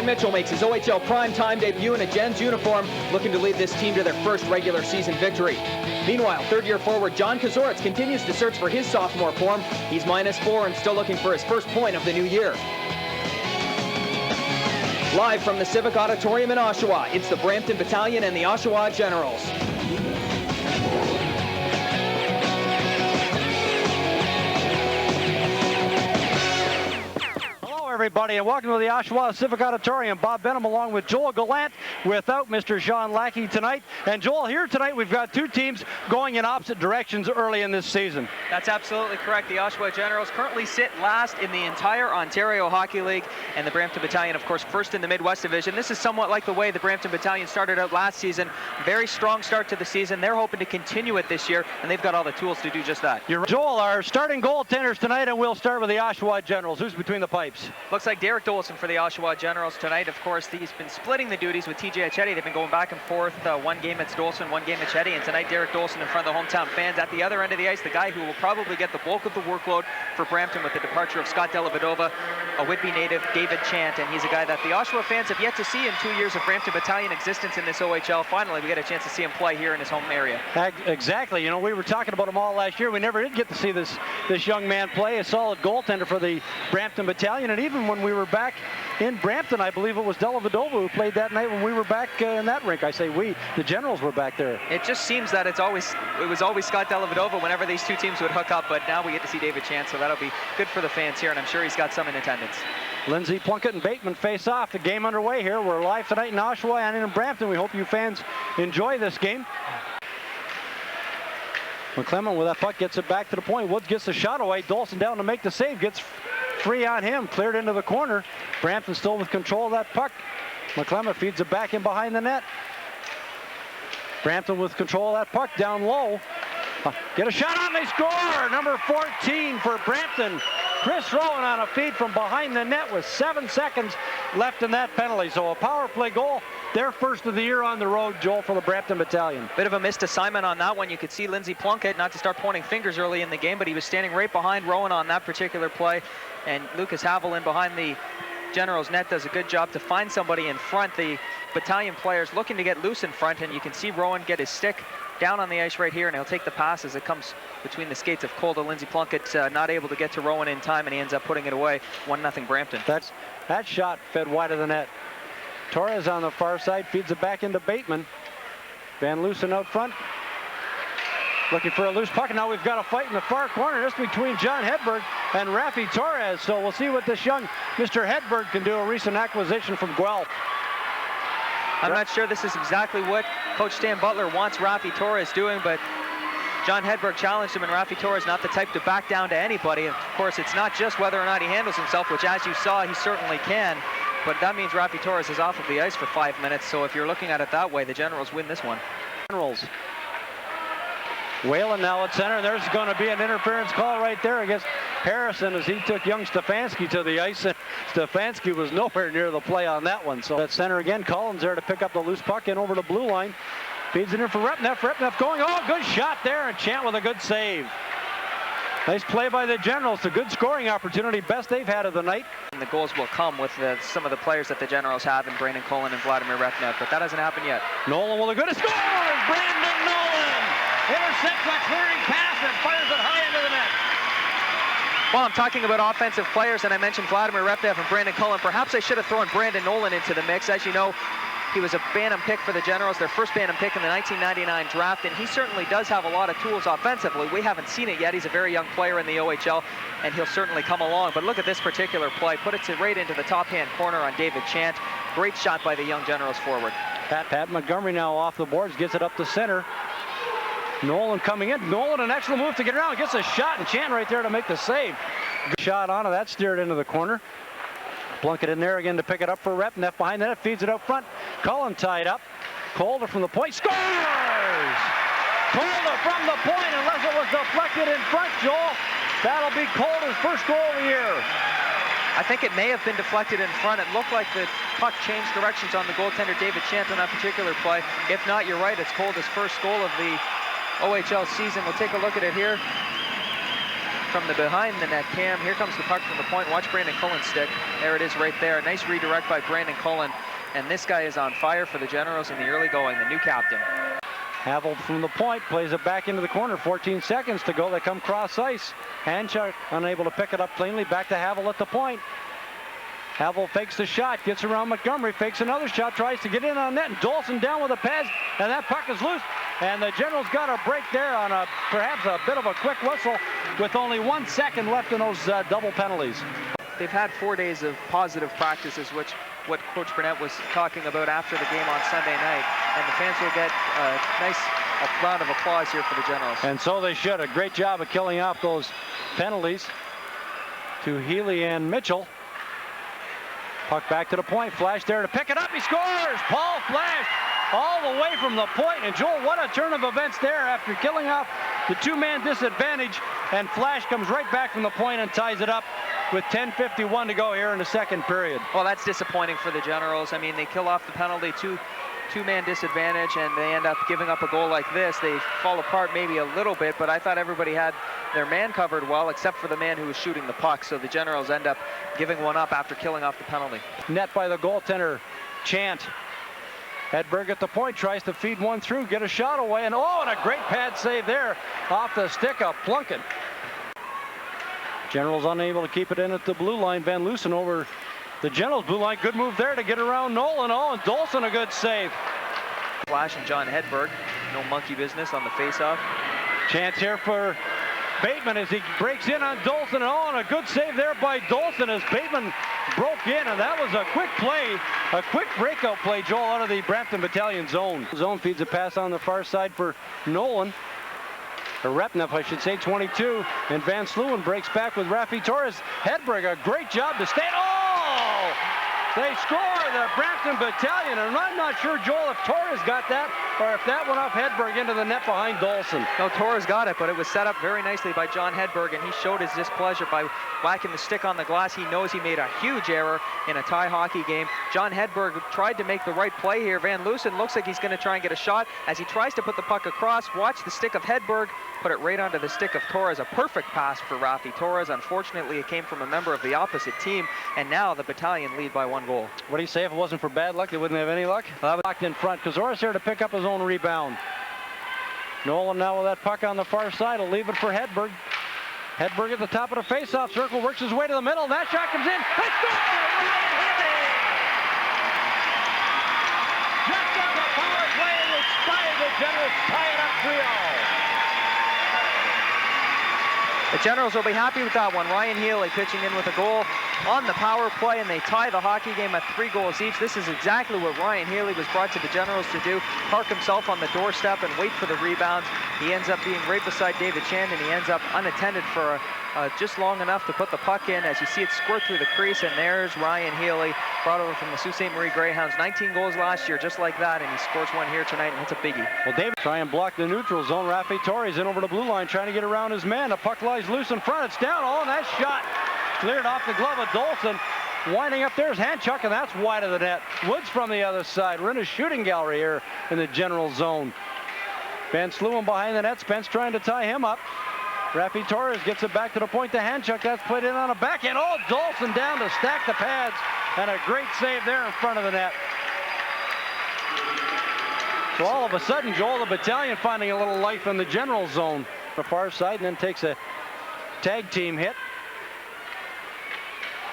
Kevin Mitchell makes his OHL primetime debut in a Gens uniform, looking to lead this team to their first regular season victory. Meanwhile, third-year forward John Kazoritz continues to search for his sophomore form. He's -4 and still looking for his first point of the new year. Live from the Civic Auditorium in Oshawa, it's the Brampton Battalion and the Oshawa Generals. Everybody, and welcome to the Oshawa Civic Auditorium. Bob Benham along with Joel Gallant without Mr. Jean Lackey tonight. And Joel, here tonight we've got two teams going in opposite directions early in this season. That's absolutely correct. The Oshawa Generals currently sit last in the entire Ontario Hockey League, and the Brampton Battalion, of course, first in the Midwest Division. This is somewhat like the way the Brampton Battalion started out last season. Very strong start to the season. They're hoping to continue it this year, and they've got all the tools to do just that. Joel, our starting goaltenders tonight, and we'll start with the Oshawa Generals. Who's between the pipes? Looks like Derek Dolson for the Oshawa Generals tonight. Of course, he's been splitting the duties with TJ Achetti. They've been going back and forth. One game it's Dolson, one game Achetti, and tonight Derek Dolson in front of the hometown fans. At the other end of the ice, the guy who will probably get the bulk of the workload for Brampton with the departure of Scott Delavedova, a Whitby native, David Chant, and he's a guy that the Oshawa fans have yet to see in 2 years of Brampton Battalion existence in this OHL. Finally, we get a chance to see him play here in his home area. Exactly. You know, we were talking about him all last year. We never did get to see this young man play, a solid goaltender for the Brampton Battalion, and even when we were back in Brampton, I believe it was Delavedova who played that night when we were back in that rink. I say we, the Generals were back there. It just seems that it was always Scott Delavedova whenever these two teams would hook up, but now we get to see David Chant, so that'll be good for the fans here, and I'm sure he's got some in attendance. Lindsay Plunkett and Bateman face off. The game underway here. We're live tonight in Oshawa and in Brampton. We hope you fans enjoy this game. McClellan with that puck gets it back to the point. Woods gets the shot away. Dolson down to make the save. Gets free on him. Cleared into the corner. Brampton still with control of that puck. McClellan feeds it back in behind the net. Brampton with control of that puck down low. Get a shot on, they score! Number 14 for Brampton. Chris Rowan on a feed from behind the net with 7 seconds left in that penalty. So a power play goal, their first of the year on the road, Joel, for the Brampton Battalion. Bit of a missed assignment on that one. You could see Lindsay Plunkett, not to start pointing fingers early in the game, but he was standing right behind Rowan on that particular play. And Lucas Haviland behind the Generals net does a good job to find somebody in front. The Battalion players looking to get loose in front, and you can see Rowan get his stick down on the ice right here, and he'll take the pass as it comes between the skates of Cole to Lindsay Plunkett. Not able to get to Rowan in time, and he ends up putting it away. 1-0 Brampton. That shot fed wide of the net. Torres on the far side feeds it back into Bateman. Van Loosen out front, looking for a loose puck. And now we've got a fight in the far corner just between John Hedberg and Rafi Torres. So we'll see what this young Mr. Hedberg can do, a recent acquisition from Guelph. I'm not sure this is exactly what Coach Stan Butler wants Rafi Torres doing, but John Hedberg challenged him, and Rafi Torres not the type to back down to anybody. Of course, it's not just whether or not he handles himself, which, as you saw, he certainly can, but that means Rafi Torres is off of the ice for 5 minutes. So if you're looking at it that way, the Generals win this one. Generals. Whalen now at center, and there's going to be an interference call right there against Harrison as he took young Stefanski to the ice, and Stefanski was nowhere near the play on that one. So at center again, Collins there to pick up the loose puck in over the blue line. Feeds it in for Repneff. Repneff going, oh, good shot there, and Chant with a good save. Nice play by the Generals. A good scoring opportunity, best they've had of the night. And the goals will come with some of the players that the Generals have in Brandon Cullen and Vladimir Repneff, but that hasn't happened yet. Nolan with a good score! Brandon Nolan intercepts a clearing pass and fires it high into the net. Well, I'm talking about offensive players, and I mentioned Vladimir Repneff and Brandon Cullen. Perhaps I should have thrown Brandon Nolan into the mix. As you know, he was a Bantam pick for the Generals, their first Bantam pick in the 1999 draft, and he certainly does have a lot of tools offensively. We haven't seen it yet. He's a very young player in the OHL, and he'll certainly come along. But look at this particular play. Put it right into the top-hand corner on David Chant. Great shot by the young Generals forward. Pat Montgomery now off the boards, gets it up the center. Nolan coming in. Nolan, an excellent move to get around. Gets a shot, and Chant right there to make the save. Good shot on it. That steered into the corner. Plunkett in there again to pick it up for Repneff. Behind the net, feeds it up front. Cullen tied up. Calder from the point. Scores! Calder from the point, unless it was deflected in front, Joel. That'll be Calder's first goal of the year. I think it may have been deflected in front. It looked like the puck changed directions on the goaltender David Chant on that particular play. If not, you're right, it's Calder's first goal of the OHL season. We'll take a look at it here. from the behind the net cam. Here comes the puck from the point. Watch Brandon Cullen's stick. There it is right there. Nice redirect by Brandon Cullen. And this guy is on fire for the Generals in the early going, the new captain. Havel from the point, plays it back into the corner. 14 seconds to go. They come cross ice. Hanchuk unable to pick it up cleanly. Back to Havel at the point. Havel fakes the shot, gets around Montgomery, fakes another shot, tries to get in on net, and Dolson down with a pass, and that puck is loose. And the Generals got a break there on perhaps a bit of a quick whistle with only 1 second left in those double penalties. They've had 4 days of positive practices, which what Coach Burnett was talking about after the game on Sunday night. And the fans will get a nice round of applause here for the Generals. And so they should. A great job of killing off those penalties to Healy and Mitchell. Puck back to the point. Flash there to pick it up. He scores! Paul Flash all the way from the point. And Joel, what a turn of events there after killing off the two-man disadvantage. And Flash comes right back from the point and ties it up with 10:51 to go here in the second period. Well, that's disappointing for the Generals. I mean, they kill off the penalty, two-man disadvantage, and they end up giving up a goal like this. They fall apart maybe a little bit, but I thought everybody had their man covered well, except for the man who was shooting the puck. So the Generals end up giving one up after killing off the penalty. Net by the goaltender, Chant. Hedberg at the point, tries to feed one through, get a shot away, and oh, and a great pad save there off the stick of Plunkett. Generals unable to keep it in at the blue line. Van Loosen over the Generals blue line. Good move there to get around Nolan. Oh, and Dolson a good save. Flash and John Hedberg, no monkey business on the faceoff. Chance here for Bateman as he breaks in on Dolson. Oh, and a good save there by Dolson as Bateman broke in, and that was a quick play, a quick breakout play, Joel, out of the Brampton Battalion zone. Zone feeds a pass on the far side for Nolan. Or Repneff, I should say, 22. And Van Sluwen breaks back with Rafi Torres. Hedberg, a great job to stay. Oh! They score, the Brampton Battalion. And I'm not sure, Joel, if Torres got that or if that went off Hedberg into the net behind Dolson. No, Torres got it, but it was set up very nicely by John Hedberg, and he showed his displeasure by whacking the stick on the glass. He knows he made a huge error in a tie hockey game. John Hedberg tried to make the right play here. Van Loosen looks like he's going to try and get a shot. As he tries to put the puck across, watch the stick of Hedberg put it right onto the stick of Torres. A perfect pass for Rafi Torres. Unfortunately, it came from a member of the opposite team, and now the Battalion lead by 1 goal. What do you say? If it wasn't for bad luck, they wouldn't have any luck? Locked in front. Kazoris here to pick up his own rebound. Nolan now with that puck on the far side. Will leave it for Hedberg. Hedberg at the top of the face-off circle, works his way to the middle. That shot comes in. They score! Just on the power play, it expired. The Generals tie it up 3-0. The Generals will be happy with that one. Ryan Healy pitching in with a goal on the power play, and they tie the hockey game at 3 goals each. This is exactly what Ryan Healy was brought to the Generals to do. Park himself on the doorstep and wait for the rebounds. He ends up being right beside David Chan, and he ends up unattended for just long enough to put the puck in. As you see it squirt through the crease, and there's Ryan Healy, brought over from the Sault Ste. Marie Greyhounds. 19 goals last year, just like that, and he scores one here tonight, and hits a biggie. Well, David try and block the neutral zone. Rafi Torres in over the blue line, trying to get around his man. The puck lies loose in front. It's down. Oh, and that shot cleared off the glove of Dolson. Winding up there's Hanchuk, and that's wide of the net. Woods from the other side. We're in a shooting gallery here in the General zone. Van Sluwen behind the net. Spence trying to tie him up. Rafi Torres gets it back to the point to Hanchuk. That's played in on a backhand. Oh, Dolson down to stack the pads. And a great save there in front of the net. So all of a sudden, Joel, the Battalion finding a little life in the General zone. The far side, and then takes a tag team hit.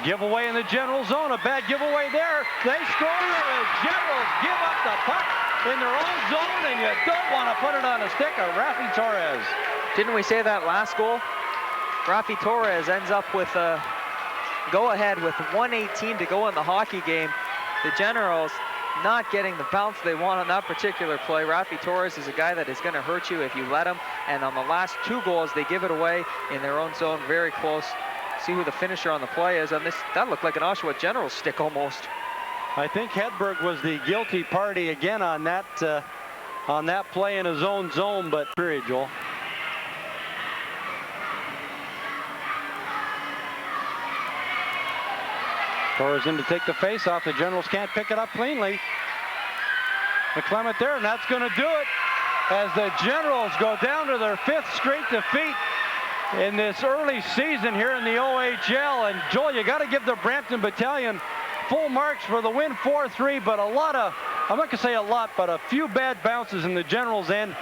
Giveaway in the General zone. A bad giveaway there. They score. The Generals give up the puck in their own zone, and you don't want to put it on a stick of Rafi Torres. Didn't we say that last goal? Rafi Torres ends up with a go-ahead with 1:18 to go in the hockey game. The Generals not getting the bounce they want on that particular play. Rafi Torres is a guy that is going to hurt you if you let him. And on the last 2 goals, they give it away in their own zone, very close. See who the finisher on the play is on this. That looked like an Oshawa Generals stick almost. I think Hedberg was the guilty party again on that play in his own zone, but period, Joel. Torres in to take the face off. The Generals can't pick it up cleanly. McClement there, and that's going to do it as the Generals go down to their 5th straight defeat in this early season here in the OHL. And Joel, you got to give the Brampton Battalion full marks for the win 4-3, but a lot of, I'm not going to say a lot, but a few bad bounces in the Generals' end.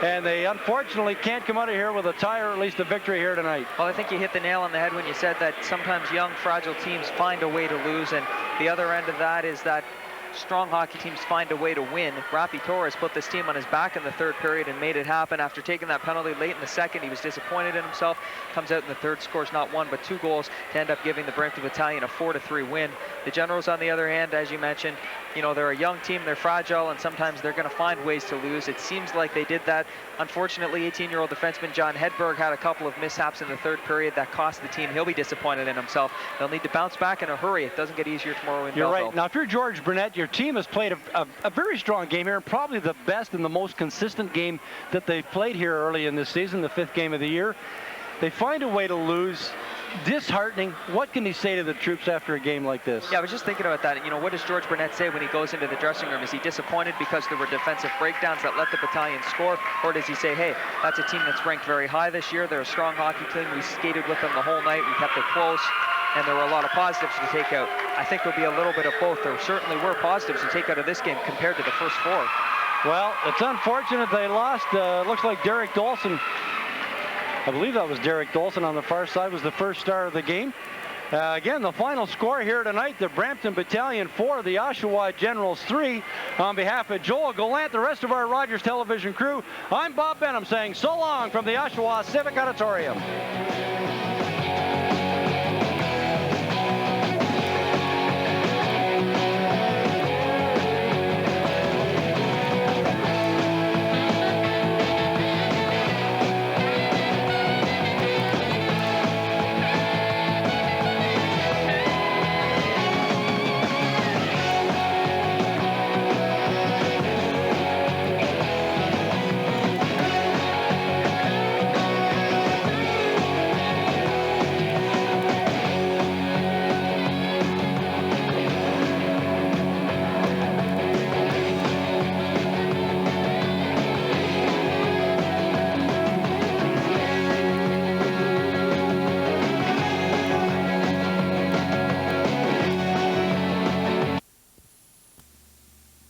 And they unfortunately can't come out of here with a tie or at least a victory here tonight. Well, I think you hit the nail on the head when you said that sometimes young, fragile teams find a way to lose, and the other end of that is that strong hockey teams find a way to win. Rafi Torres put this team on his back in the third period and made it happen. After taking that penalty late in the second, he was disappointed in himself. Comes out in the third, scores not one but two goals to end up giving the Brampton Battalion a 4-3 win. The Generals, on the other hand, as you mentioned, you know, they're a young team, they're fragile, and sometimes they're going to find ways to lose. It seems like they did that. Unfortunately, 18-year-old defenseman John Hedberg had a couple of mishaps in the third period that cost the team. He'll be disappointed in himself. They'll need to bounce back in a hurry. It doesn't get easier tomorrow in You're Belleville. right. Now, if you're George Burnett, your team has played a very strong game here, and probably the best and the most consistent game that they've played here early in this season, the 5th game of the year. They find a way to lose. Disheartening. What can he say to the troops after a game like this? Yeah, I was just thinking about that. You know, what does George Burnett say when he goes into the dressing room? Is he disappointed because there were defensive breakdowns that let the battalion score? Or does he say, hey, that's a team that's ranked very high this year. They're a strong hockey team. We skated with them the whole night. We kept it close. And there were a lot of positives to take out. I think there'll be a little bit of both. There certainly were positives to take out of this game compared to the first 4. Well, it's unfortunate they lost. Looks like Derek Dolson, I believe that was Derek Dolson on the far side, was the first star of the game. Again, the final score here tonight, the Brampton Battalion 4, the Oshawa Generals 3. On behalf of Joel Gallant, the rest of our Rogers Television crew, I'm Bob Benham saying so long from the Oshawa Civic Auditorium.